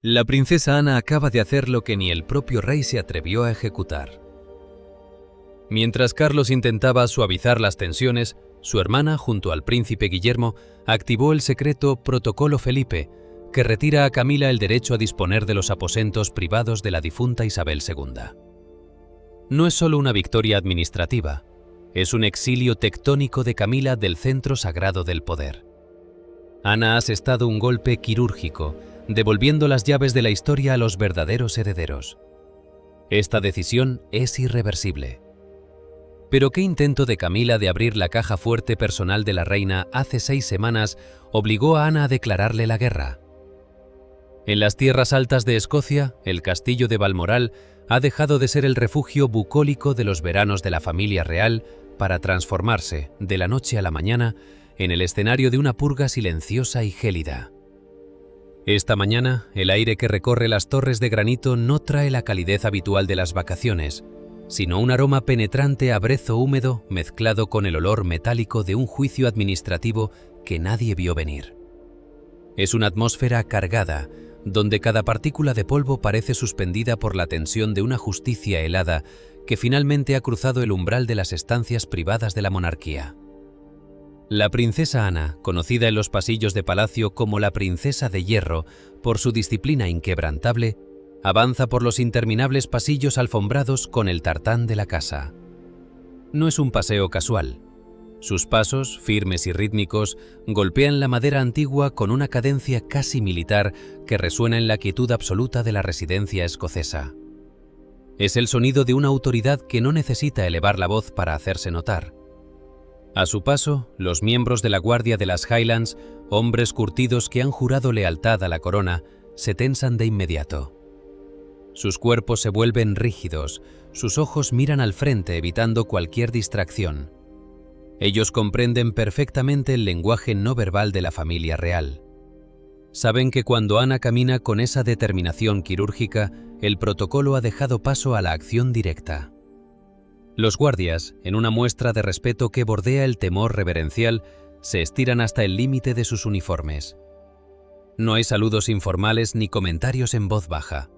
La princesa Ana acaba de hacer lo que ni el propio rey se atrevió a ejecutar. Mientras Carlos intentaba suavizar las tensiones, su hermana, junto al príncipe Guillermo, activó el secreto Protocolo Felipe, que retira a Camila el derecho a disponer de los aposentos privados de la difunta Isabel II. No es solo una victoria administrativa, es un exilio tectónico de Camila del centro sagrado del poder. Ana ha asestado un golpe quirúrgico, devolviendo las llaves de la historia a los verdaderos herederos. Esta decisión es irreversible. Pero ¿qué intento de Camila de abrir la caja fuerte personal de la reina hace 6 semanas obligó a Ana a declararle la guerra? En las tierras altas de Escocia, el castillo de Balmoral ha dejado de ser el refugio bucólico de los veranos de la familia real para transformarse, de la noche a la mañana, en el escenario de una purga silenciosa y gélida. Esta mañana, el aire que recorre las torres de granito no trae la calidez habitual de las vacaciones, sino un aroma penetrante a brezo húmedo mezclado con el olor metálico de un juicio administrativo que nadie vio venir. Es una atmósfera cargada, donde cada partícula de polvo parece suspendida por la tensión de una justicia helada que finalmente ha cruzado el umbral de las estancias privadas de la monarquía. La princesa Ana, conocida en los pasillos de palacio como la princesa de hierro por su disciplina inquebrantable, avanza por los interminables pasillos alfombrados con el tartán de la casa. No es un paseo casual. Sus pasos, firmes y rítmicos, golpean la madera antigua con una cadencia casi militar que resuena en la quietud absoluta de la residencia escocesa. Es el sonido de una autoridad que no necesita elevar la voz para hacerse notar. A su paso, los miembros de la Guardia de las Highlands, hombres curtidos que han jurado lealtad a la corona, se tensan de inmediato. Sus cuerpos se vuelven rígidos, sus ojos miran al frente evitando cualquier distracción. Ellos comprenden perfectamente el lenguaje no verbal de la familia real. Saben que cuando Ana camina con esa determinación quirúrgica, el protocolo ha dejado paso a la acción directa. Los guardias, en una muestra de respeto que bordea el temor reverencial, se estiran hasta el límite de sus uniformes. No hay saludos informales ni comentarios en voz baja.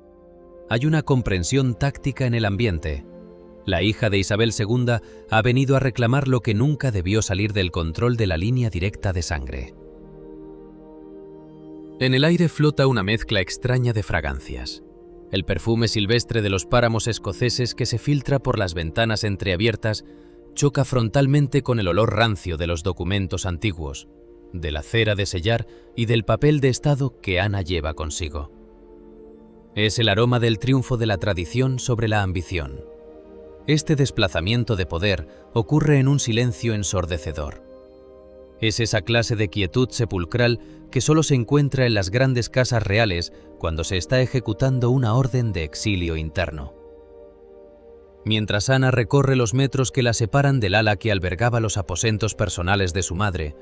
Hay una comprensión táctica en el ambiente. La hija de Isabel II ha venido a reclamar lo que nunca debió salir del control de la línea directa de sangre. En el aire flota una mezcla extraña de fragancias. El perfume silvestre de los páramos escoceses que se filtra por las ventanas entreabiertas choca frontalmente con el olor rancio de los documentos antiguos, de la cera de sellar y del papel de estado que Ana lleva consigo. Es el aroma del triunfo de la tradición sobre la ambición. Este desplazamiento de poder ocurre en un silencio ensordecedor. Es esa clase de quietud sepulcral que solo se encuentra en las grandes casas reales cuando se está ejecutando una orden de exilio interno. Mientras Ana recorre los metros que la separan del ala que albergaba los aposentos personales de su madre,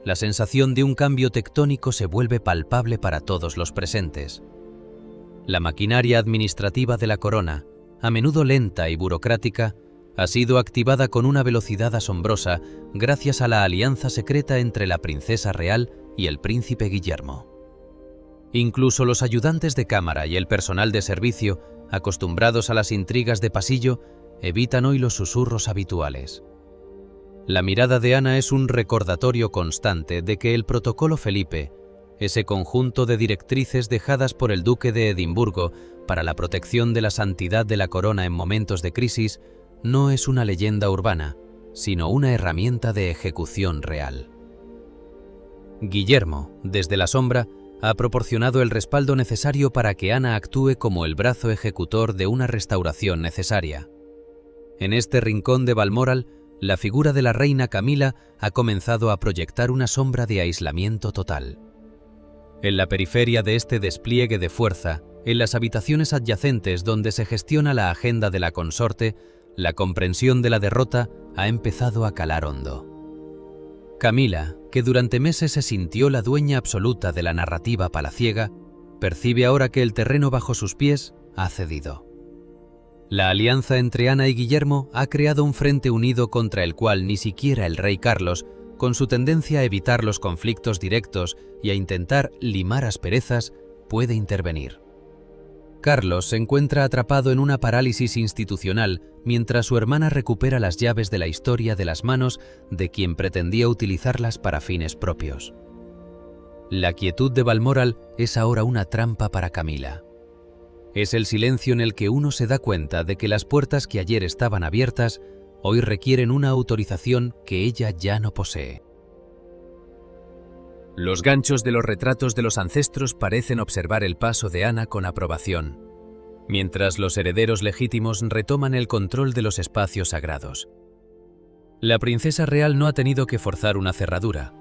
la sensación de un cambio tectónico se vuelve palpable para todos los presentes. La maquinaria administrativa de la corona, a menudo lenta y burocrática, ha sido activada con una velocidad asombrosa gracias a la alianza secreta entre la princesa real y el príncipe Guillermo. Incluso los ayudantes de cámara y el personal de servicio, acostumbrados a las intrigas de pasillo, evitan hoy los susurros habituales. La mirada de Ana es un recordatorio constante de que el protocolo Felipe, ese conjunto de directrices dejadas por el duque de Edimburgo para la protección de la santidad de la corona en momentos de crisis, no es una leyenda urbana, sino una herramienta de ejecución real. Guillermo, desde la sombra, ha proporcionado el respaldo necesario para que Ana actúe como el brazo ejecutor de una restauración necesaria. En este rincón de Balmoral, la figura de la reina Camila ha comenzado a proyectar una sombra de aislamiento total. En la periferia de este despliegue de fuerza, en las habitaciones adyacentes donde se gestiona la agenda de la consorte, la comprensión de la derrota ha empezado a calar hondo. Camila, que durante meses se sintió la dueña absoluta de la narrativa palaciega, percibe ahora que el terreno bajo sus pies ha cedido. La alianza entre Ana y Guillermo ha creado un frente unido contra el cual ni siquiera el rey Carlos, con su tendencia a evitar los conflictos directos y a intentar limar asperezas, puede intervenir. Carlos se encuentra atrapado en una parálisis institucional mientras su hermana recupera las llaves de la historia de las manos de quien pretendía utilizarlas para fines propios. La quietud de Balmoral es ahora una trampa para Camila. Es el silencio en el que uno se da cuenta de que las puertas que ayer estaban abiertas hoy requieren una autorización que ella ya no posee. Los ganchos de los retratos de los ancestros parecen observar el paso de Ana con aprobación, mientras los herederos legítimos retoman el control de los espacios sagrados. La princesa real no ha tenido que forzar una cerradura.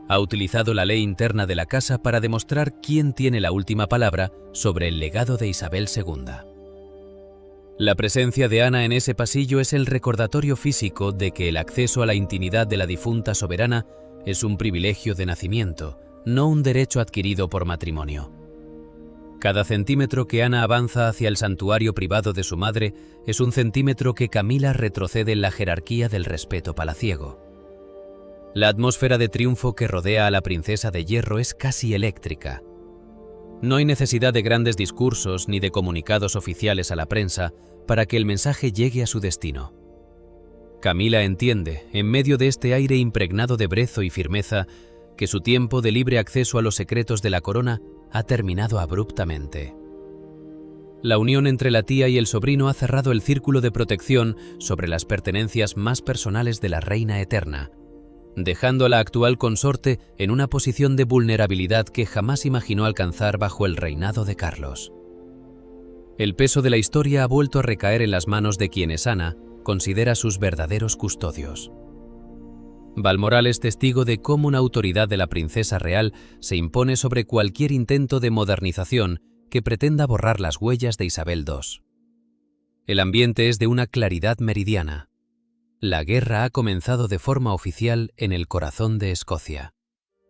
Ha utilizado la ley interna de la casa para demostrar quién tiene la última palabra sobre el legado de Isabel II. La presencia de Ana en ese pasillo es el recordatorio físico de que el acceso a la intimidad de la difunta soberana es un privilegio de nacimiento, no un derecho adquirido por matrimonio. Cada centímetro que Ana avanza hacia el santuario privado de su madre es un centímetro que Camila retrocede en la jerarquía del respeto palaciego. La atmósfera de triunfo que rodea a la princesa de hierro es casi eléctrica. No hay necesidad de grandes discursos ni de comunicados oficiales a la prensa para que el mensaje llegue a su destino. Camila entiende, en medio de este aire impregnado de brezo y firmeza, que su tiempo de libre acceso a los secretos de la corona ha terminado abruptamente. La unión entre la tía y el sobrino ha cerrado el círculo de protección sobre las pertenencias más personales de la reina eterna, dejando a la actual consorte en una posición de vulnerabilidad que jamás imaginó alcanzar bajo el reinado de Carlos. El peso de la historia ha vuelto a recaer en las manos de quienes Ana considera sus verdaderos custodios. Balmoral es testigo de cómo una autoridad de la princesa real se impone sobre cualquier intento de modernización que pretenda borrar las huellas de Isabel II. El ambiente es de una claridad meridiana. La guerra ha comenzado de forma oficial en el corazón de Escocia,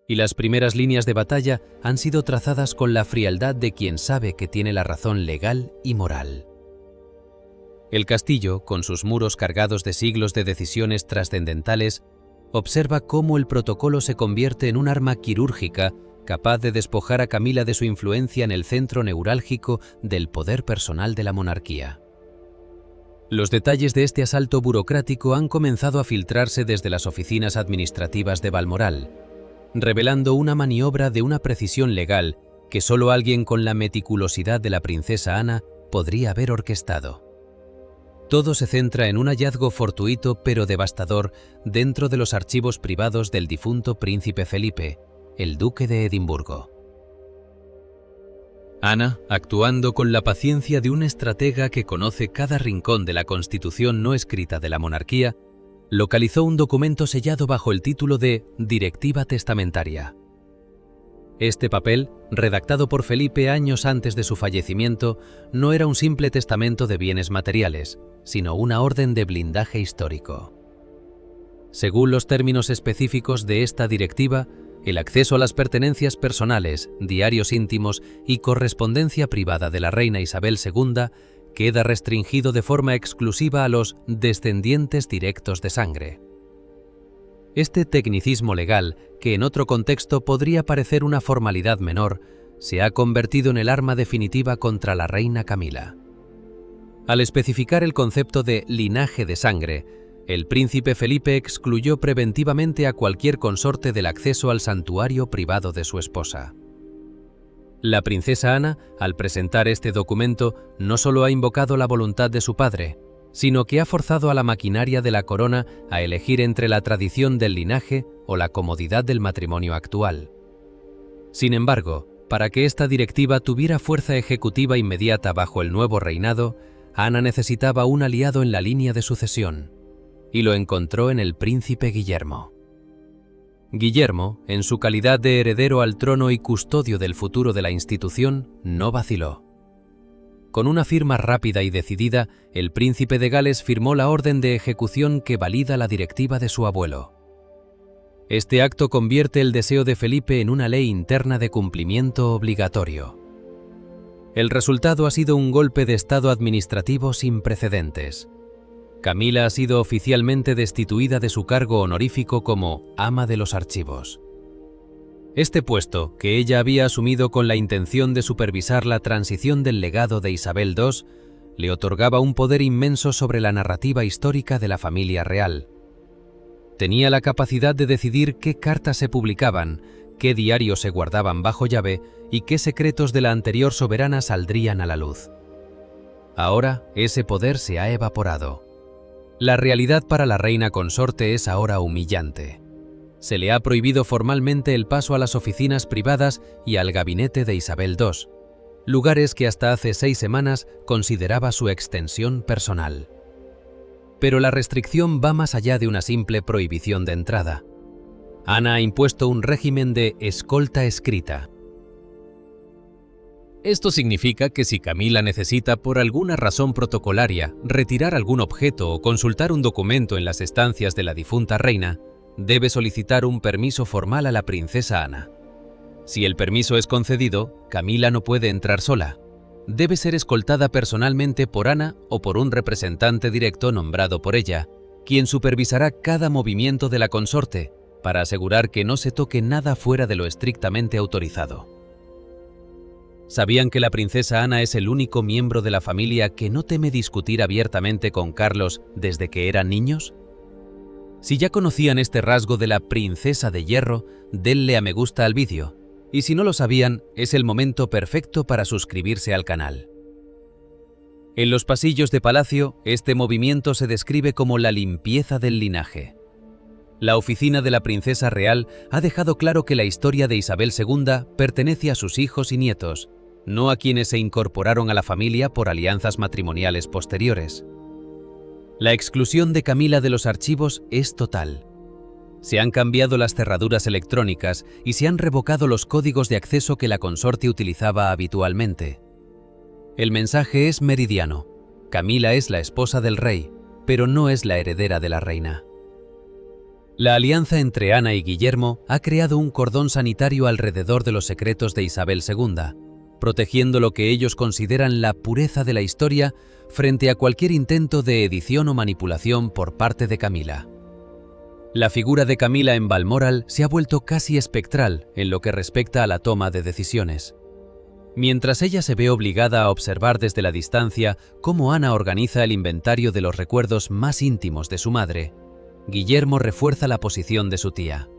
y las primeras líneas de batalla han sido trazadas con la frialdad de quien sabe que tiene la razón legal y moral. El castillo, con sus muros cargados de siglos de decisiones trascendentales, observa cómo el protocolo se convierte en un arma quirúrgica capaz de despojar a Camila de su influencia en el centro neurálgico del poder personal de la monarquía. Los detalles de este asalto burocrático han comenzado a filtrarse desde las oficinas administrativas de Balmoral, revelando una maniobra de una precisión legal que solo alguien con la meticulosidad de la princesa Ana podría haber orquestado. Todo se centra en un hallazgo fortuito pero devastador dentro de los archivos privados del difunto príncipe Felipe, el duque de Edimburgo. Ana, actuando con la paciencia de una estratega que conoce cada rincón de la constitución no escrita de la monarquía, localizó un documento sellado bajo el título de Directiva Testamentaria. Este papel, redactado por Felipe años antes de su fallecimiento, no era un simple testamento de bienes materiales, sino una orden de blindaje histórico. Según los términos específicos de esta directiva, el acceso a las pertenencias personales, diarios íntimos y correspondencia privada de la reina Isabel II queda restringido de forma exclusiva a los descendientes directos de sangre. Este tecnicismo legal, que en otro contexto podría parecer una formalidad menor, se ha convertido en el arma definitiva contra la reina Camila. Al especificar el concepto de linaje de sangre, el príncipe Felipe excluyó preventivamente a cualquier consorte del acceso al santuario privado de su esposa. La princesa Ana, al presentar este documento, no solo ha invocado la voluntad de su padre, sino que ha forzado a la maquinaria de la corona a elegir entre la tradición del linaje o la comodidad del matrimonio actual. Sin embargo, para que esta directiva tuviera fuerza ejecutiva inmediata bajo el nuevo reinado, Ana necesitaba un aliado en la línea de sucesión, y lo encontró en el príncipe Guillermo. Guillermo, en su calidad de heredero al trono y custodio del futuro de la institución, no vaciló. Con una firma rápida y decidida, el príncipe de Gales firmó la orden de ejecución que valida la directiva de su abuelo. Este acto convierte el deseo de Felipe en una ley interna de cumplimiento obligatorio. El resultado ha sido un golpe de estado administrativo sin precedentes. Camila ha sido oficialmente destituida de su cargo honorífico como ama de los archivos. Este puesto, que ella había asumido con la intención de supervisar la transición del legado de Isabel II, le otorgaba un poder inmenso sobre la narrativa histórica de la familia real. Tenía la capacidad de decidir qué cartas se publicaban, qué diarios se guardaban bajo llave y qué secretos de la anterior soberana saldrían a la luz. Ahora ese poder se ha evaporado. La realidad para la reina consorte es ahora humillante. Se le ha prohibido formalmente el paso a las oficinas privadas y al gabinete de Isabel II, lugares que hasta hace 6 semanas consideraba su extensión personal. Pero la restricción va más allá de una simple prohibición de entrada. Ana ha impuesto un régimen de escolta escrita. Esto significa que si Camila necesita por alguna razón protocolaria retirar algún objeto o consultar un documento en las estancias de la difunta reina, debe solicitar un permiso formal a la princesa Ana. Si el permiso es concedido, Camila no puede entrar sola. Debe ser escoltada personalmente por Ana o por un representante directo nombrado por ella, quien supervisará cada movimiento de la consorte para asegurar que no se toque nada fuera de lo estrictamente autorizado. ¿Sabían que la princesa Ana es el único miembro de la familia que no teme discutir abiertamente con Carlos desde que eran niños? Si ya conocían este rasgo de la princesa de hierro, denle a me gusta al vídeo. Y si no lo sabían, es el momento perfecto para suscribirse al canal. En los pasillos de palacio, este movimiento se describe como la limpieza del linaje. La oficina de la princesa real ha dejado claro que la historia de Isabel II pertenece a sus hijos y nietos, no a quienes se incorporaron a la familia por alianzas matrimoniales posteriores. La exclusión de Camila de los archivos es total. Se han cambiado las cerraduras electrónicas y se han revocado los códigos de acceso que la consorte utilizaba habitualmente. El mensaje es meridiano. Camila es la esposa del rey, pero no es la heredera de la reina. La alianza entre Ana y Guillermo ha creado un cordón sanitario alrededor de los secretos de Isabel II, protegiendo lo que ellos consideran la pureza de la historia frente a cualquier intento de edición o manipulación por parte de Camila. La figura de Camila en Balmoral se ha vuelto casi espectral en lo que respecta a la toma de decisiones. Mientras ella se ve obligada a observar desde la distancia cómo Ana organiza el inventario de los recuerdos más íntimos de su madre, Guillermo refuerza la posición de su tía.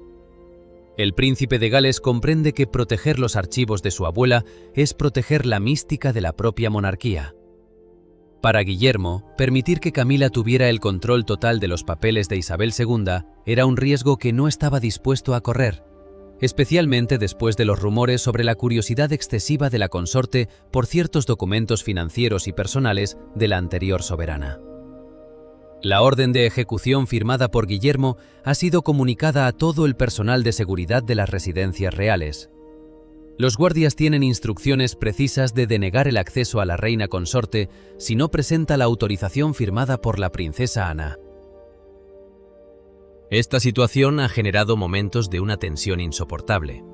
El príncipe de Gales comprende que proteger los archivos de su abuela es proteger la mística de la propia monarquía. Para Guillermo, permitir que Camila tuviera el control total de los papeles de Isabel II era un riesgo que no estaba dispuesto a correr, especialmente después de los rumores sobre la curiosidad excesiva de la consorte por ciertos documentos financieros y personales de la anterior soberana. La orden de ejecución firmada por Guillermo ha sido comunicada a todo el personal de seguridad de las residencias reales. Los guardias tienen instrucciones precisas de denegar el acceso a la reina consorte si no presenta la autorización firmada por la princesa Ana. Esta situación ha generado momentos de una tensión insoportable.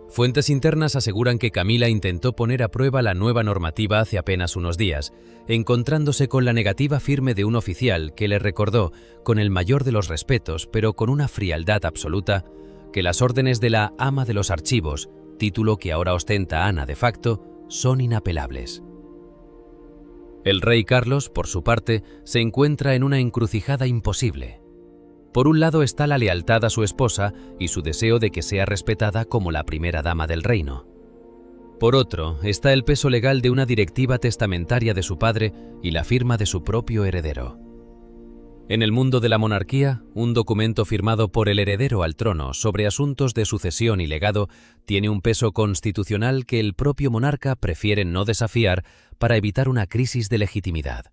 Fuentes internas aseguran que Camila intentó poner a prueba la nueva normativa hace apenas unos días, encontrándose con la negativa firme de un oficial que le recordó, con el mayor de los respetos, pero con una frialdad absoluta, que las órdenes de la ama de los archivos, título que ahora ostenta Ana de facto, son inapelables. El rey Carlos, por su parte, se encuentra en una encrucijada imposible. Por un lado está la lealtad a su esposa y su deseo de que sea respetada como la primera dama del reino. Por otro, está el peso legal de una directiva testamentaria de su padre y la firma de su propio heredero. En el mundo de la monarquía, un documento firmado por el heredero al trono sobre asuntos de sucesión y legado tiene un peso constitucional que el propio monarca prefiere no desafiar para evitar una crisis de legitimidad.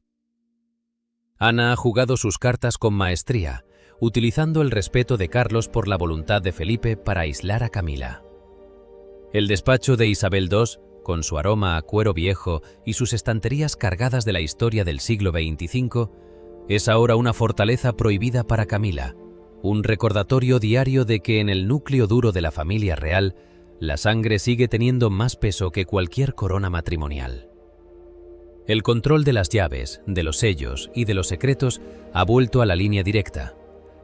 Ana ha jugado sus cartas con maestría, utilizando el respeto de Carlos por la voluntad de Felipe para aislar a Camila. El despacho de Isabel II, con su aroma a cuero viejo y sus estanterías cargadas de la historia del siglo XXV, es ahora una fortaleza prohibida para Camila, un recordatorio diario de que en el núcleo duro de la familia real, la sangre sigue teniendo más peso que cualquier corona matrimonial. El control de las llaves, de los sellos y de los secretos ha vuelto a la línea directa,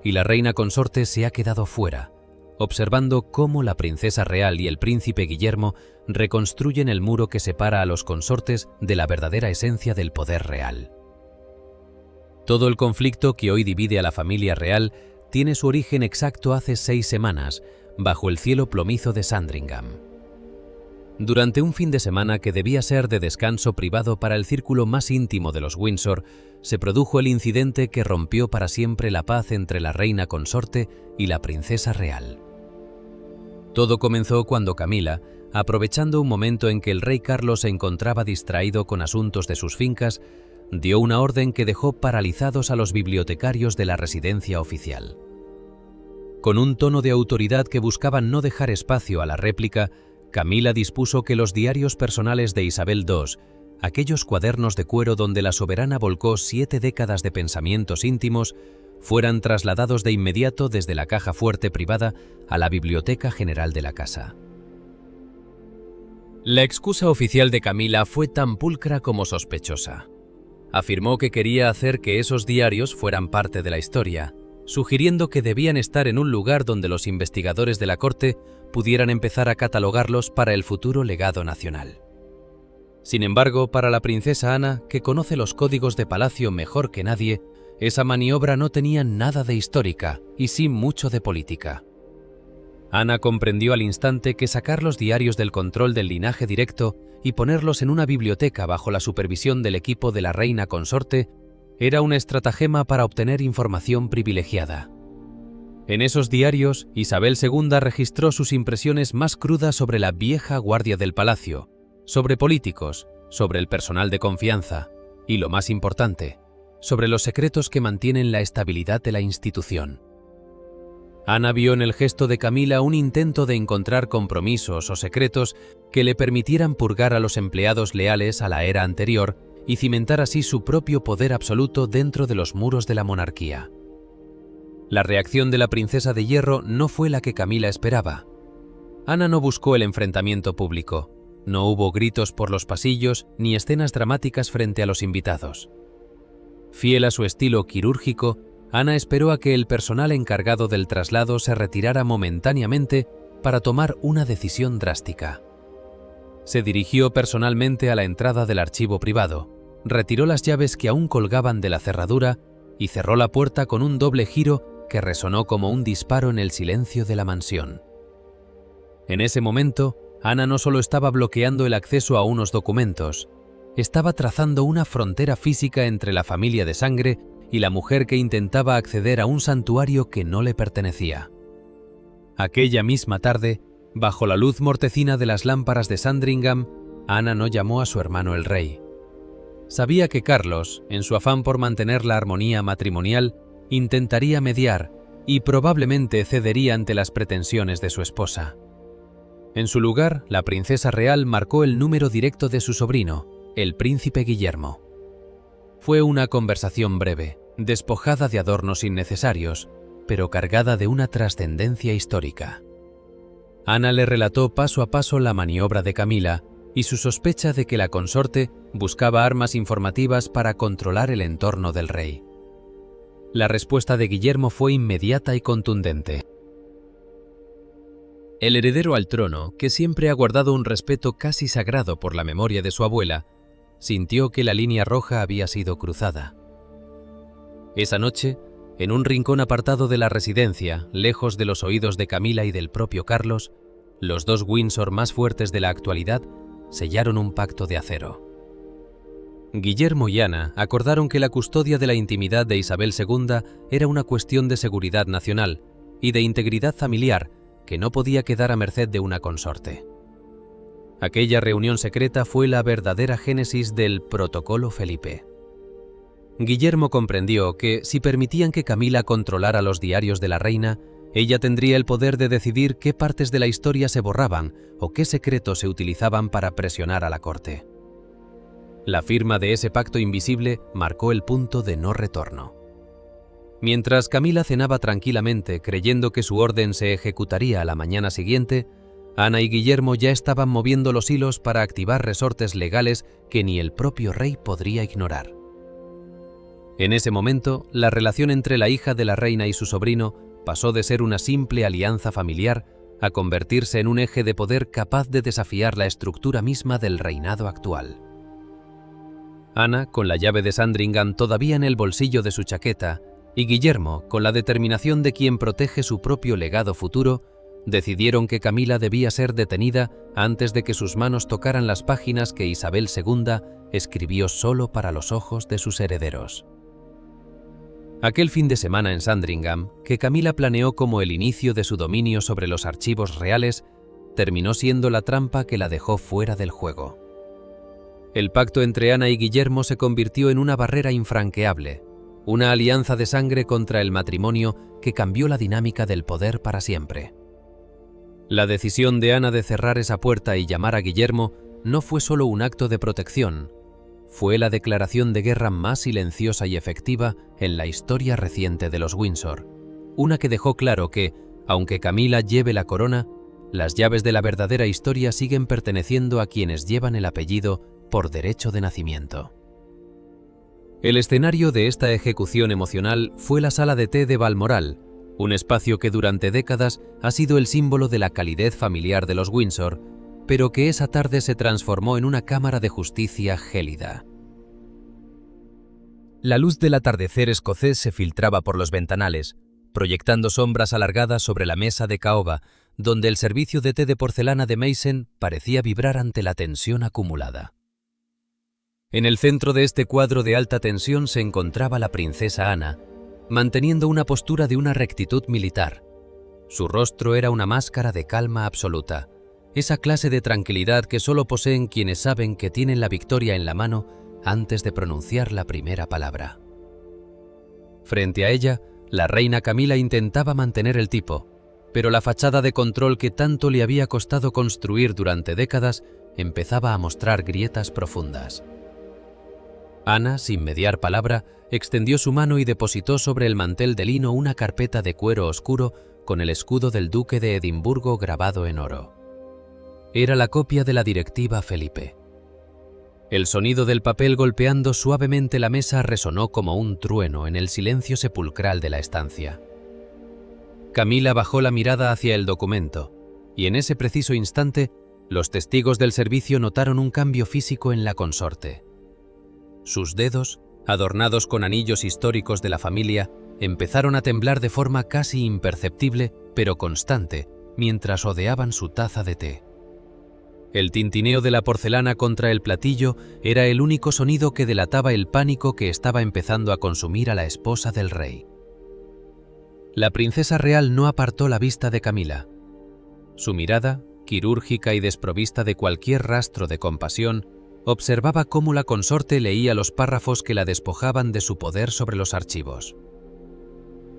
y la reina consorte se ha quedado fuera, observando cómo la princesa real y el príncipe Guillermo reconstruyen el muro que separa a los consortes de la verdadera esencia del poder real. Todo el conflicto que hoy divide a la familia real tiene su origen exacto hace 6 semanas, bajo el cielo plomizo de Sandringham. Durante un fin de semana que debía ser de descanso privado para el círculo más íntimo de los Windsor, se produjo el incidente que rompió para siempre la paz entre la reina consorte y la princesa real. Todo comenzó cuando Camila, aprovechando un momento en que el rey Carlos se encontraba distraído con asuntos de sus fincas, dio una orden que dejó paralizados a los bibliotecarios de la residencia oficial. Con un tono de autoridad que buscaba no dejar espacio a la réplica, Camila dispuso que los diarios personales de Isabel II, aquellos cuadernos de cuero donde la soberana volcó 7 décadas de pensamientos íntimos, fueran trasladados de inmediato desde la caja fuerte privada a la Biblioteca General de la Casa. La excusa oficial de Camila fue tan pulcra como sospechosa. Afirmó que quería hacer que esos diarios fueran parte de la historia, sugiriendo que debían estar en un lugar donde los investigadores de la corte pudieran empezar a catalogarlos para el futuro legado nacional. Sin embargo, para la princesa Ana, que conoce los códigos de palacio mejor que nadie, esa maniobra no tenía nada de histórica y sí mucho de política. Ana comprendió al instante que sacar los diarios del control del linaje directo y ponerlos en una biblioteca bajo la supervisión del equipo de la reina consorte era una estratagema para obtener información privilegiada. En esos diarios, Isabel II registró sus impresiones más crudas sobre la vieja guardia del palacio, sobre políticos, sobre el personal de confianza y, lo más importante, sobre los secretos que mantienen la estabilidad de la institución. Ana vio en el gesto de Camila un intento de encontrar compromisos o secretos que le permitieran purgar a los empleados leales a la era anterior y cimentar así su propio poder absoluto dentro de los muros de la monarquía. La reacción de la princesa de hierro no fue la que Camila esperaba. Ana no buscó el enfrentamiento público. No hubo gritos por los pasillos ni escenas dramáticas frente a los invitados. Fiel a su estilo quirúrgico, Ana esperó a que el personal encargado del traslado se retirara momentáneamente para tomar una decisión drástica. Se dirigió personalmente a la entrada del archivo privado, retiró las llaves que aún colgaban de la cerradura y cerró la puerta con un doble giro que resonó como un disparo en el silencio de la mansión. En ese momento, Ana no solo estaba bloqueando el acceso a unos documentos, estaba trazando una frontera física entre la familia de sangre y la mujer que intentaba acceder a un santuario que no le pertenecía. Aquella misma tarde, bajo la luz mortecina de las lámparas de Sandringham, Ana no llamó a su hermano el rey. Sabía que Carlos, en su afán por mantener la armonía matrimonial, intentaría mediar y probablemente cedería ante las pretensiones de su esposa. En su lugar, la princesa real marcó el número directo de su sobrino, el príncipe Guillermo. Fue una conversación breve, despojada de adornos innecesarios, pero cargada de una trascendencia histórica. Ana le relató paso a paso la maniobra de Camila y su sospecha de que la consorte buscaba armas informativas para controlar el entorno del rey. La respuesta de Guillermo fue inmediata y contundente. El heredero al trono, que siempre ha guardado un respeto casi sagrado por la memoria de su abuela, sintió que la línea roja había sido cruzada. Esa noche, en un rincón apartado de la residencia, lejos de los oídos de Camila y del propio Carlos, los dos Windsor más fuertes de la actualidad sellaron un pacto de acero. Guillermo y Ana acordaron que la custodia de la intimidad de Isabel II era una cuestión de seguridad nacional y de integridad familiar que no podía quedar a merced de una consorte. Aquella reunión secreta fue la verdadera génesis del Protocolo Felipe. Guillermo comprendió que, si permitían que Camila controlara los diarios de la reina, ella tendría el poder de decidir qué partes de la historia se borraban o qué secretos se utilizaban para presionar a la corte. La firma de ese pacto invisible marcó el punto de no retorno. Mientras Camila cenaba tranquilamente creyendo que su orden se ejecutaría a la mañana siguiente, Ana y Guillermo ya estaban moviendo los hilos para activar resortes legales que ni el propio rey podría ignorar. En ese momento, la relación entre la hija de la reina y su sobrino pasó de ser una simple alianza familiar a convertirse en un eje de poder capaz de desafiar la estructura misma del reinado actual. Ana, con la llave de Sandringham todavía en el bolsillo de su chaqueta, y Guillermo, con la determinación de quien protege su propio legado futuro, decidieron que Camila debía ser detenida antes de que sus manos tocaran las páginas que Isabel II escribió solo para los ojos de sus herederos. Aquel fin de semana en Sandringham, que Camila planeó como el inicio de su dominio sobre los archivos reales, terminó siendo la trampa que la dejó fuera del juego. El pacto entre Ana y Guillermo se convirtió en una barrera infranqueable, una alianza de sangre contra el matrimonio que cambió la dinámica del poder para siempre. La decisión de Ana de cerrar esa puerta y llamar a Guillermo no fue solo un acto de protección, fue la declaración de guerra más silenciosa y efectiva en la historia reciente de los Windsor, una que dejó claro que, aunque Camila lleve la corona, las llaves de la verdadera historia siguen perteneciendo a quienes llevan el apellido por derecho de nacimiento. El escenario de esta ejecución emocional fue la sala de té de Balmoral, un espacio que durante décadas ha sido el símbolo de la calidez familiar de los Windsor, pero que esa tarde se transformó en una cámara de justicia gélida. La luz del atardecer escocés se filtraba por los ventanales, proyectando sombras alargadas sobre la mesa de caoba, donde el servicio de té de porcelana de Meissen parecía vibrar ante la tensión acumulada. En el centro de este cuadro de alta tensión se encontraba la princesa Ana, manteniendo una postura de una rectitud militar. Su rostro era una máscara de calma absoluta, esa clase de tranquilidad que solo poseen quienes saben que tienen la victoria en la mano antes de pronunciar la primera palabra. Frente a ella, la reina Camila intentaba mantener el tipo, pero la fachada de control que tanto le había costado construir durante décadas empezaba a mostrar grietas profundas. Ana, sin mediar palabra, extendió su mano y depositó sobre el mantel de lino una carpeta de cuero oscuro con el escudo del duque de Edimburgo grabado en oro. Era la copia de la directiva Felipe. El sonido del papel golpeando suavemente la mesa resonó como un trueno en el silencio sepulcral de la estancia. Camila bajó la mirada hacia el documento, y en ese preciso instante, los testigos del servicio notaron un cambio físico en la consorte. Sus dedos, adornados con anillos históricos de la familia, empezaron a temblar de forma casi imperceptible, pero constante, mientras rodeaban su taza de té. El tintineo de la porcelana contra el platillo era el único sonido que delataba el pánico que estaba empezando a consumir a la esposa del rey. La princesa real no apartó la vista de Camila. Su mirada, quirúrgica y desprovista de cualquier rastro de compasión, observaba cómo la consorte leía los párrafos que la despojaban de su poder sobre los archivos.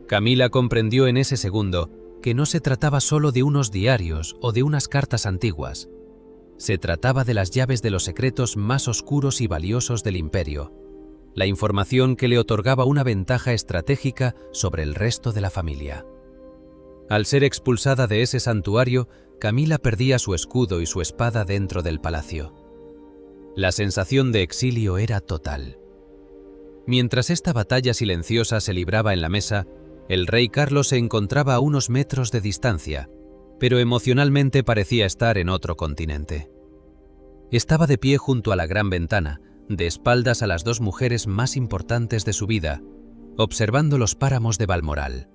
Camila comprendió en ese segundo que no se trataba solo de unos diarios o de unas cartas antiguas. Se trataba de las llaves de los secretos más oscuros y valiosos del imperio, la información que le otorgaba una ventaja estratégica sobre el resto de la familia. Al ser expulsada de ese santuario, Camila perdía su escudo y su espada dentro del palacio. La sensación de exilio era total. Mientras esta batalla silenciosa se libraba en la mesa, el rey Carlos se encontraba a unos metros de distancia, pero emocionalmente parecía estar en otro continente. Estaba de pie junto a la gran ventana, de espaldas a las dos mujeres más importantes de su vida, observando los páramos de Balmoral.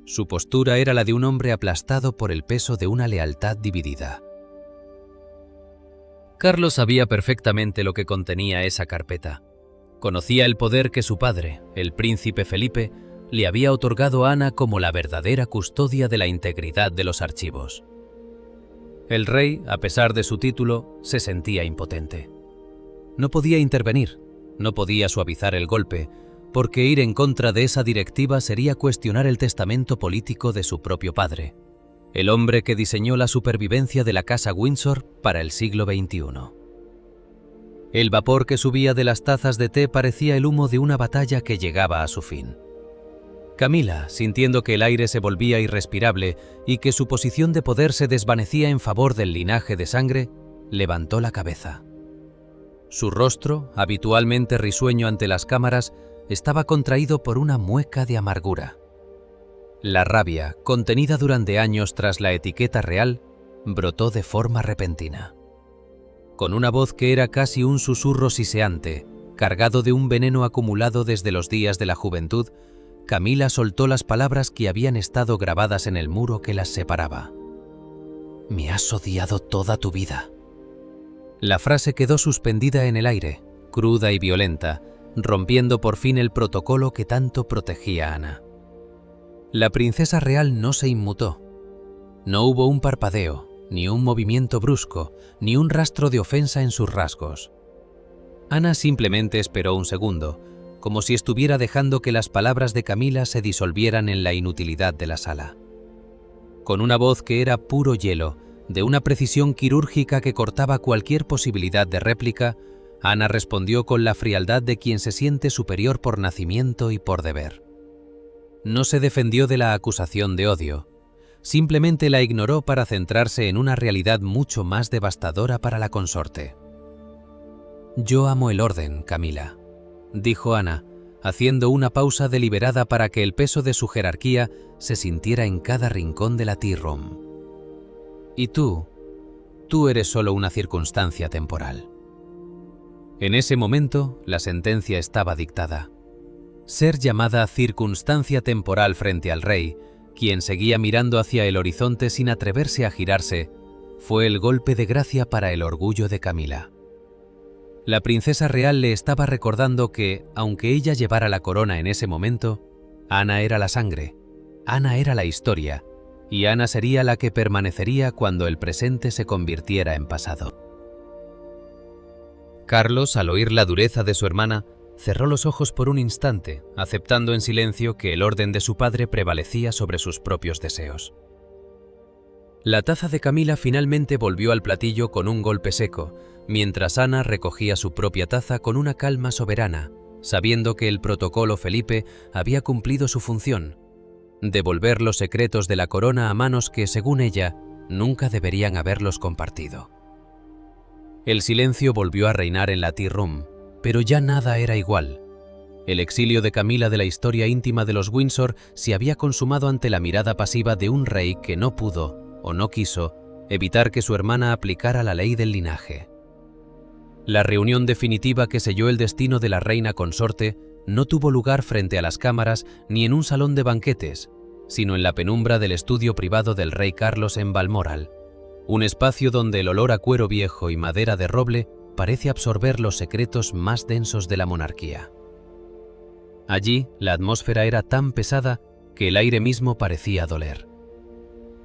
Su postura era la de un hombre aplastado por el peso de una lealtad dividida. Carlos sabía perfectamente lo que contenía esa carpeta. Conocía el poder que su padre, el príncipe Felipe, le había otorgado a Ana como la verdadera custodia de la integridad de los archivos. El rey, a pesar de su título, se sentía impotente. No podía intervenir, no podía suavizar el golpe, porque ir en contra de esa directiva sería cuestionar el testamento político de su propio padre, el hombre que diseñó la supervivencia de la casa Windsor para el siglo XXI. El vapor que subía de las tazas de té parecía el humo de una batalla que llegaba a su fin. Camila, sintiendo que el aire se volvía irrespirable y que su posición de poder se desvanecía en favor del linaje de sangre, levantó la cabeza. Su rostro, habitualmente risueño ante las cámaras, estaba contraído por una mueca de amargura. La rabia, contenida durante años tras la etiqueta real, brotó de forma repentina. Con una voz que era casi un susurro siseante, cargado de un veneno acumulado desde los días de la juventud, Camila soltó las palabras que habían estado grabadas en el muro que las separaba. «Me has odiado toda tu vida». La frase quedó suspendida en el aire, cruda y violenta, rompiendo por fin el protocolo que tanto protegía a Ana. La princesa real no se inmutó. No hubo un parpadeo, ni un movimiento brusco, ni un rastro de ofensa en sus rasgos. Ana simplemente esperó un segundo, como si estuviera dejando que las palabras de Camila se disolvieran en la inutilidad de la sala. Con una voz que era puro hielo, de una precisión quirúrgica que cortaba cualquier posibilidad de réplica, Ana respondió con la frialdad de quien se siente superior por nacimiento y por deber. No se defendió de la acusación de odio, simplemente la ignoró para centrarse en una realidad mucho más devastadora para la consorte. «Yo amo el orden, Camila», dijo Ana, haciendo una pausa deliberada para que el peso de su jerarquía se sintiera en cada rincón de la Tea Room. «Y tú eres solo una circunstancia temporal». En ese momento, la sentencia estaba dictada. Ser llamada circunstancia temporal frente al rey, quien seguía mirando hacia el horizonte sin atreverse a girarse, fue el golpe de gracia para el orgullo de Camila. La princesa real le estaba recordando que, aunque ella llevara la corona en ese momento, Ana era la sangre, Ana era la historia, y Ana sería la que permanecería cuando el presente se convirtiera en pasado. Carlos, al oír la dureza de su hermana, cerró los ojos por un instante, aceptando en silencio que el orden de su padre prevalecía sobre sus propios deseos. La taza de Camila finalmente volvió al platillo con un golpe seco, mientras Ana recogía su propia taza con una calma soberana, sabiendo que el protocolo Felipe había cumplido su función: devolver los secretos de la corona a manos que, según ella, nunca deberían haberlos compartido. El silencio volvió a reinar en la Tea Room, pero ya nada era igual. El exilio de Camila de la historia íntima de los Windsor se había consumado ante la mirada pasiva de un rey que no pudo, o no quiso, evitar que su hermana aplicara la ley del linaje. La reunión definitiva que selló el destino de la reina consorte no tuvo lugar frente a las cámaras ni en un salón de banquetes, sino en la penumbra del estudio privado del rey Carlos en Balmoral, un espacio donde el olor a cuero viejo y madera de roble parece absorber los secretos más densos de la monarquía. Allí, la atmósfera era tan pesada que el aire mismo parecía doler.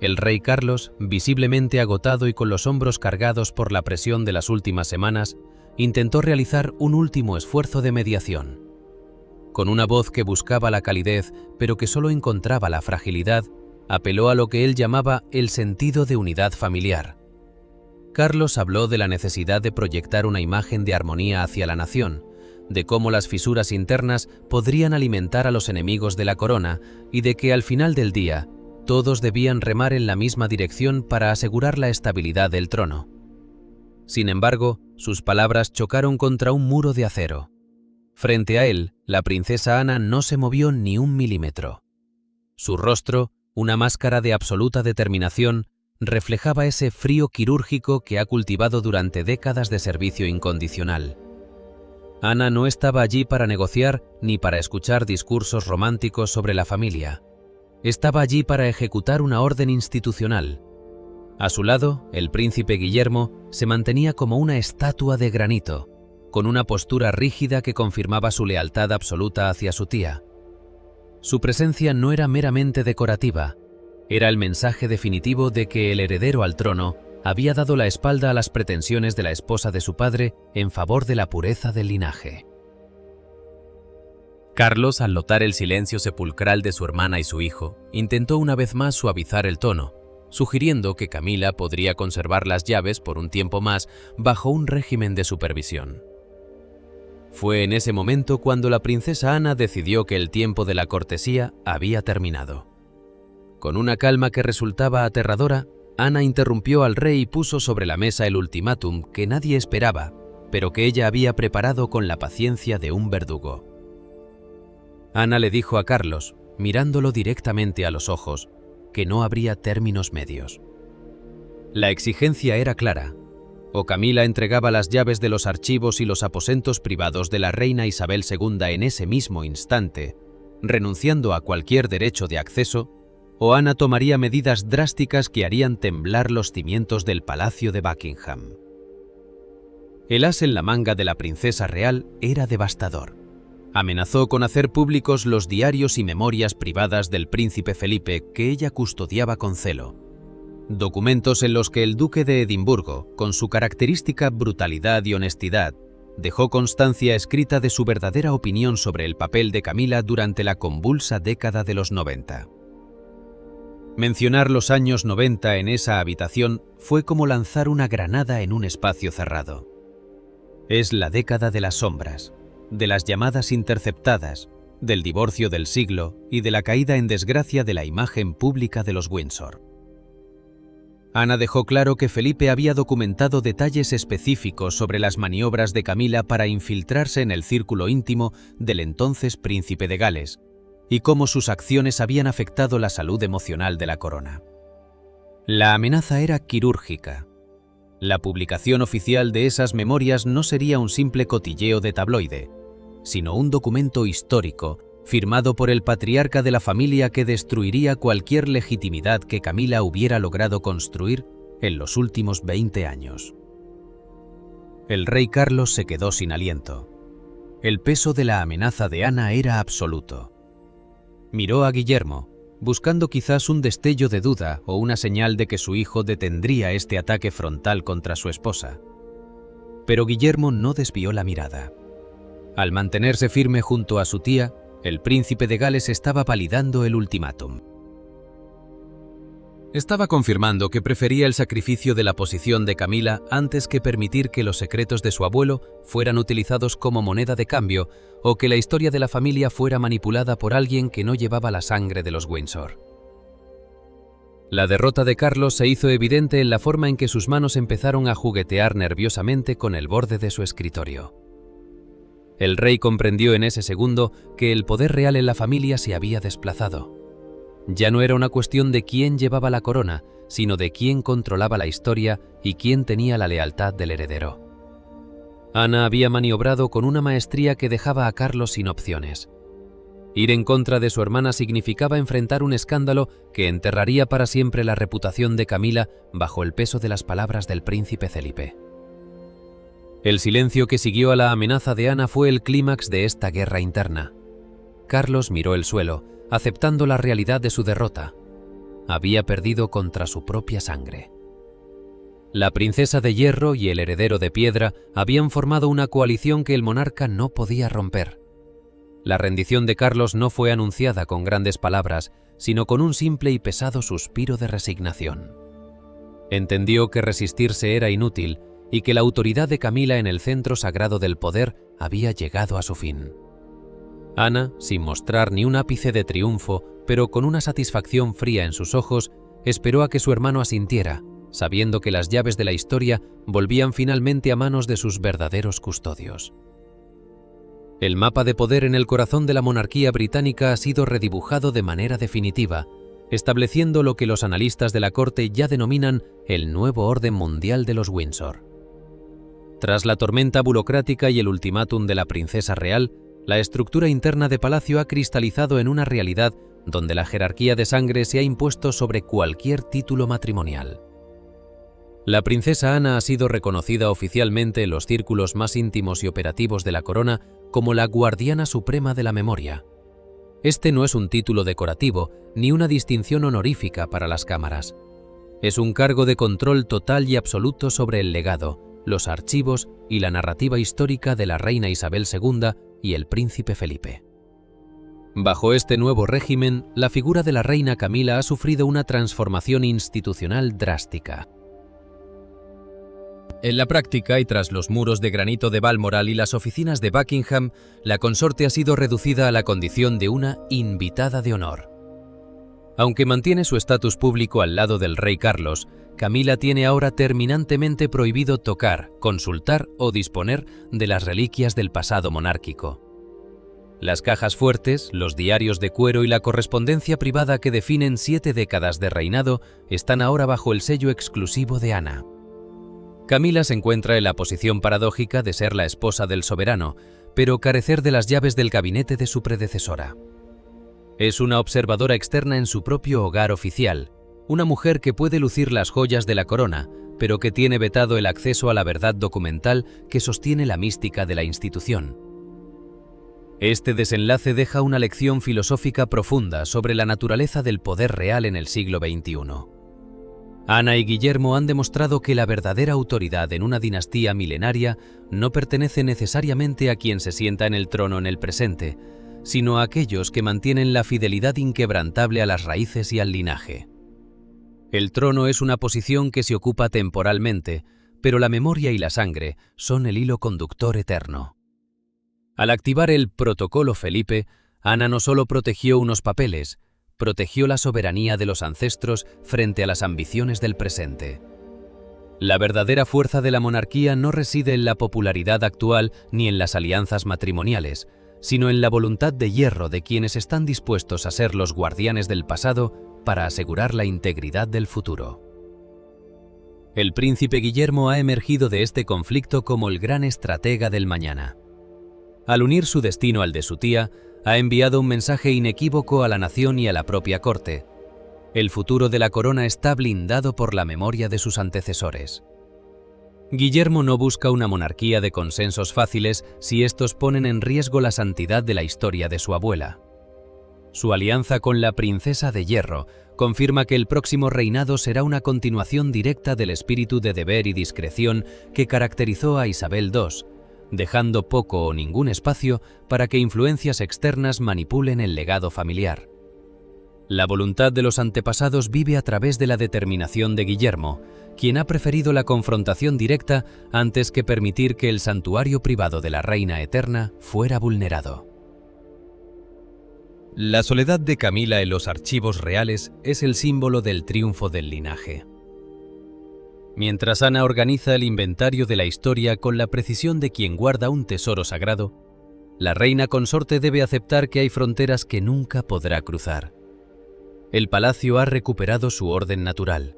El rey Carlos, visiblemente agotado y con los hombros cargados por la presión de las últimas semanas, intentó realizar un último esfuerzo de mediación. Con una voz que buscaba la calidez, pero que solo encontraba la fragilidad, apeló a lo que él llamaba el sentido de unidad familiar. Carlos habló de la necesidad de proyectar una imagen de armonía hacia la nación, de cómo las fisuras internas podrían alimentar a los enemigos de la corona y de que al final del día todos debían remar en la misma dirección para asegurar la estabilidad del trono. Sin embargo, sus palabras chocaron contra un muro de acero. Frente a él, la princesa Ana no se movió ni un milímetro. Su rostro, una máscara de absoluta determinación, reflejaba ese frío quirúrgico que ha cultivado durante décadas de servicio incondicional. Ana no estaba allí para negociar ni para escuchar discursos románticos sobre la familia. Estaba allí para ejecutar una orden institucional. A su lado, el príncipe Guillermo se mantenía como una estatua de granito, con una postura rígida que confirmaba su lealtad absoluta hacia su tía. Su presencia no era meramente decorativa, era el mensaje definitivo de que el heredero al trono había dado la espalda a las pretensiones de la esposa de su padre en favor de la pureza del linaje. Carlos, al notar el silencio sepulcral de su hermana y su hijo, intentó una vez más suavizar el tono, sugiriendo que Camila podría conservar las llaves por un tiempo más bajo un régimen de supervisión. Fue en ese momento cuando la princesa Ana decidió que el tiempo de la cortesía había terminado. Con una calma que resultaba aterradora, Ana interrumpió al rey y puso sobre la mesa el ultimátum que nadie esperaba, pero que ella había preparado con la paciencia de un verdugo. Ana le dijo a Carlos, mirándolo directamente a los ojos, que no habría términos medios. La exigencia era clara: o Camila entregaba las llaves de los archivos y los aposentos privados de la reina Isabel II en ese mismo instante, renunciando a cualquier derecho de acceso, o Ana tomaría medidas drásticas que harían temblar los cimientos del Palacio de Buckingham. El as en la manga de la princesa real era devastador. Amenazó con hacer públicos los diarios y memorias privadas del príncipe Felipe que ella custodiaba con celo. Documentos en los que el duque de Edimburgo, con su característica brutalidad y honestidad, dejó constancia escrita de su verdadera opinión sobre el papel de Camila durante la convulsa década de los 90. Mencionar los años 90 en esa habitación fue como lanzar una granada en un espacio cerrado. Es la década de las sombras, de las llamadas interceptadas, del divorcio del siglo y de la caída en desgracia de la imagen pública de los Windsor. Ana dejó claro que Felipe había documentado detalles específicos sobre las maniobras de Camila para infiltrarse en el círculo íntimo del entonces príncipe de Gales, y cómo sus acciones habían afectado la salud emocional de la corona. La amenaza era quirúrgica. La publicación oficial de esas memorias no sería un simple cotilleo de tabloide, sino un documento histórico firmado por el patriarca de la familia que destruiría cualquier legitimidad que Camila hubiera logrado construir en los últimos 20 años. El rey Carlos se quedó sin aliento. El peso de la amenaza de Ana era absoluto. Miró a Guillermo, buscando quizás un destello de duda o una señal de que su hijo detendría este ataque frontal contra su esposa. Pero Guillermo no desvió la mirada. Al mantenerse firme junto a su tía, el príncipe de Gales estaba validando el ultimátum. Estaba confirmando que prefería el sacrificio de la posición de Camila antes que permitir que los secretos de su abuelo fueran utilizados como moneda de cambio o que la historia de la familia fuera manipulada por alguien que no llevaba la sangre de los Windsor. La derrota de Carlos se hizo evidente en la forma en que sus manos empezaron a juguetear nerviosamente con el borde de su escritorio. El rey comprendió en ese segundo que el poder real en la familia se había desplazado. Ya no era una cuestión de quién llevaba la corona, sino de quién controlaba la historia y quién tenía la lealtad del heredero. Ana había maniobrado con una maestría que dejaba a Carlos sin opciones. Ir en contra de su hermana significaba enfrentar un escándalo que enterraría para siempre la reputación de Camila bajo el peso de las palabras del príncipe Felipe. El silencio que siguió a la amenaza de Ana fue el clímax de esta guerra interna. Carlos miró el suelo, aceptando la realidad de su derrota. Había perdido contra su propia sangre. La princesa de hierro y el heredero de piedra habían formado una coalición que el monarca no podía romper. La rendición de Carlos no fue anunciada con grandes palabras, sino con un simple y pesado suspiro de resignación. Entendió que resistirse era inútil y que la autoridad de Camila en el centro sagrado del poder había llegado a su fin. Ana, sin mostrar ni un ápice de triunfo, pero con una satisfacción fría en sus ojos, esperó a que su hermano asintiera, sabiendo que las llaves de la historia volvían finalmente a manos de sus verdaderos custodios. El mapa de poder en el corazón de la monarquía británica ha sido redibujado de manera definitiva, estableciendo lo que los analistas de la corte ya denominan el nuevo orden mundial de los Windsor. Tras la tormenta burocrática y el ultimátum de la princesa real, la estructura interna de palacio ha cristalizado en una realidad donde la jerarquía de sangre se ha impuesto sobre cualquier título matrimonial. La princesa Ana ha sido reconocida oficialmente en los círculos más íntimos y operativos de la corona como la guardiana suprema de la memoria. Este no es un título decorativo ni una distinción honorífica para las cámaras. Es un cargo de control total y absoluto sobre el legado, los archivos y la narrativa histórica de la reina Isabel II y el príncipe Felipe. Bajo este nuevo régimen, la figura de la reina Camila ha sufrido una transformación institucional drástica. En la práctica y tras los muros de granito de Balmoral y las oficinas de Buckingham, la consorte ha sido reducida a la condición de una invitada de honor. Aunque mantiene su estatus público al lado del rey Carlos, Camila tiene ahora terminantemente prohibido tocar, consultar o disponer de las reliquias del pasado monárquico. Las cajas fuertes, los diarios de cuero y la correspondencia privada que definen 7 décadas de reinado están ahora bajo el sello exclusivo de Ana. Camila se encuentra en la posición paradójica de ser la esposa del soberano, pero carecer de las llaves del gabinete de su predecesora. Es una observadora externa en su propio hogar oficial, una mujer que puede lucir las joyas de la corona, pero que tiene vetado el acceso a la verdad documental que sostiene la mística de la institución. Este desenlace deja una lección filosófica profunda sobre la naturaleza del poder real en el siglo XXI. Ana y Guillermo han demostrado que la verdadera autoridad en una dinastía milenaria no pertenece necesariamente a quien se sienta en el trono en el presente, sino a aquellos que mantienen la fidelidad inquebrantable a las raíces y al linaje. El trono es una posición que se ocupa temporalmente, pero la memoria y la sangre son el hilo conductor eterno. Al activar el Protocolo Felipe, Ana no solo protegió unos papeles, protegió la soberanía de los ancestros frente a las ambiciones del presente. La verdadera fuerza de la monarquía no reside en la popularidad actual ni en las alianzas matrimoniales, sino en la voluntad de hierro de quienes están dispuestos a ser los guardianes del pasado para asegurar la integridad del futuro. El príncipe Guillermo ha emergido de este conflicto como el gran estratega del mañana. Al unir su destino al de su tía, ha enviado un mensaje inequívoco a la nación y a la propia corte. El futuro de la corona está blindado por la memoria de sus antecesores. Guillermo no busca una monarquía de consensos fáciles si estos ponen en riesgo la santidad de la historia de su abuela. Su alianza con la princesa de hierro confirma que el próximo reinado será una continuación directa del espíritu de deber y discreción que caracterizó a Isabel II, dejando poco o ningún espacio para que influencias externas manipulen el legado familiar. La voluntad de los antepasados vive a través de la determinación de Guillermo, quien ha preferido la confrontación directa antes que permitir que el santuario privado de la reina eterna fuera vulnerado. La soledad de Camila en los archivos reales es el símbolo del triunfo del linaje. Mientras Ana organiza el inventario de la historia con la precisión de quien guarda un tesoro sagrado, la reina consorte debe aceptar que hay fronteras que nunca podrá cruzar. El palacio ha recuperado su orden natural.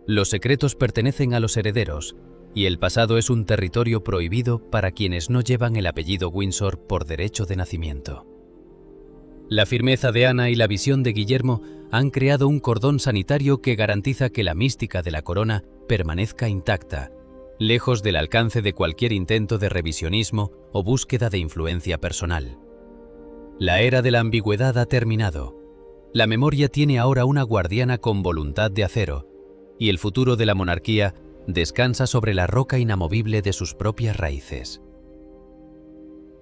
Los secretos pertenecen a los herederos, y el pasado es un territorio prohibido para quienes no llevan el apellido Windsor por derecho de nacimiento. La firmeza de Ana y la visión de Guillermo han creado un cordón sanitario que garantiza que la mística de la corona permanezca intacta, lejos del alcance de cualquier intento de revisionismo o búsqueda de influencia personal. La era de la ambigüedad ha terminado. La memoria tiene ahora una guardiana con voluntad de acero, y el futuro de la monarquía descansa sobre la roca inamovible de sus propias raíces.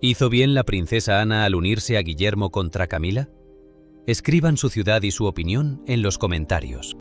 ¿Hizo bien la princesa Ana al unirse a Guillermo contra Camila? Escriban su ciudad y su opinión en los comentarios.